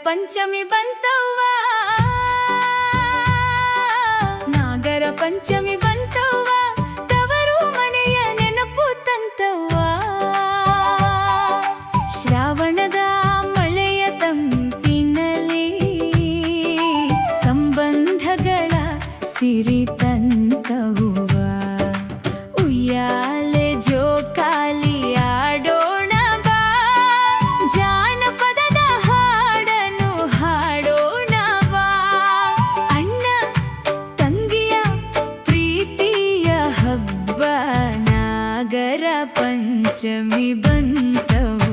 ಪಂಚಮಿ ಬಂತವ್ವ, ನಾಗರ ಪಂಚಮಿ ಬಂತವ್ವ, ತವರು ಮನೆಯ ನೆನಪು ತಂತವ್ವ. ಶ್ರಾವಣದ ಮಳೆಯ ತಂಪಿನಲ್ಲಿ ಸಂಬಂಧಗಳ ಸಿರಿ ತಂತವ್ವ. ಉಯ್ಯಾಲೆ ಜೋಕಾಲಿ ಆಡೋಣ ಬಾ, ಜಾನಪದದ ಹಾಡನ್ನು ಹಾಡೋಣ ಬಾ. ಅಣ್ಣ ತಂಗಿಯ ಪ್ರೀತಿಯ ಹಬ್ಬ, ನಾಗರ ಪಂಚಮಿ ಬಂತವ್ವ.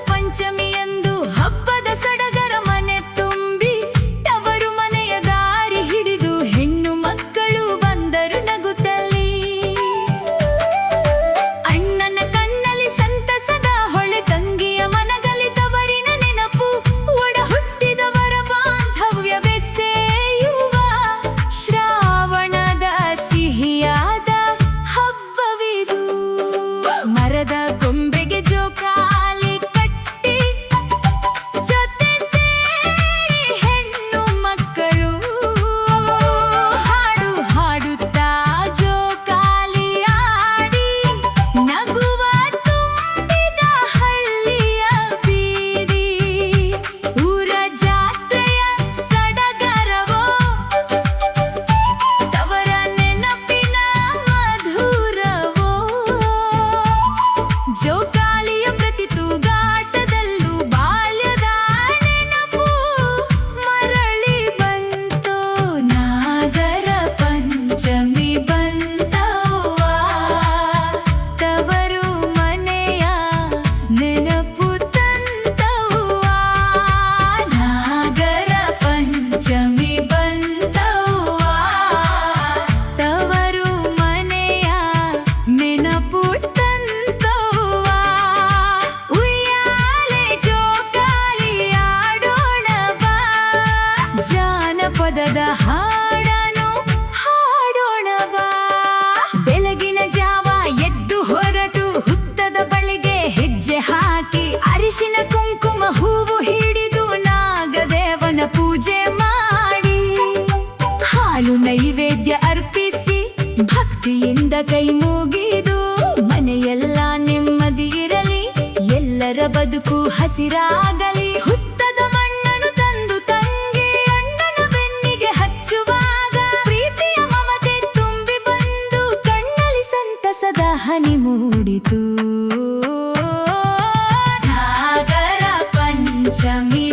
ಪಂಚಮಿಯಂದು ಹಬ್ಬದ ಸಡಗರ ಮನೆ ತುಂಬಿ, ತವರು ಮನೆಯ ದಾರಿ ಹಿಡಿದು ಹೆಣ್ಣು ಮಕ್ಕಳು ಬಂದರು ನಗುತ್ತಲಿ. ಅಣ್ಣನ ಕಣ್ಣಲ್ಲಿ ಸಂತಸದ ಹೊಳೆ, ತಂಗಿಯ ಮನದಲ್ಲಿ ತವರಿನ ನೆನಪು, ಒಡ ಹುಟ್ಟಿದವರ ಬಾಂಧವ್ಯ ಬೆಸೆಯುವ ಶ್ರಾವಣದ ಸಿಹಿಯಾದ ಹಬ್ಬವಿದು. ಮರದ ಗೊಂಬೆಗೆ ಜೋಕಾಲಿ ಜೋಕಾಲಿಯ ಪ್ರತಿ ತೂಗಾಟದಲ್ಲೂ ಬಾಲ್ಯದ ನೆನಪು ಮರಳಿ ಬಂತು. ನಾಗರ ಪಂಚಮಿ ಬಂತವ್ವ, ತವರು ಮನೆಯ ನೆನಪು ತಂತವ್ವ. ನಾಗರ ಪಂಚಮಿ ಬಂತವ್ವ, ತವರು ಮನೆಯ ನೆನಪು ಜಾನಪದದ ಹಾಡನು ಹಾಡೋಣ ಬಾ. ಬೆಳಗಿನ ಜಾವ ಎದ್ದು ಹೊರಟು ಹುತ್ತದ ಬಳಿಗೆ ಹೆಜ್ಜೆ ಹಾಕಿ, ಅರಿಶಿನ ಕುಂಕುಮ ಹೂವು ಹಿಡಿದು ನಾಗದೇವನ ಪೂಜೆ ಮಾಡಿ, ಹಾಲು ನೈವೇದ್ಯ ಅರ್ಪಿಸಿ ಭಕ್ತಿಯಿಂದ ಕೈ ಮುಗಿದು, ಮನೆಯೆಲ್ಲ ನೆಮ್ಮದಿ ಇರಲಿ, ಎಲ್ಲರ ಬದುಕು ಹಸಿರಾಗಲಿ. ಹುತ್ತದ ಮಣ್ಣನ್ನು ತಂದು ತಂಗಿ ಅಣ್ಣನ ಬೆನ್ನಿಗೆ ಹಚ್ಚುವಾಗ, ಪ್ರೀತಿಯ ಮಮತೆ ತುಂಬಿ ಬಂದು ಕಣ್ಣಲ್ಲಿ ಸಂತಸದ ಹನಿ ಮೂಡಿತು. ನಾಗರ ಪಂಚಮಿ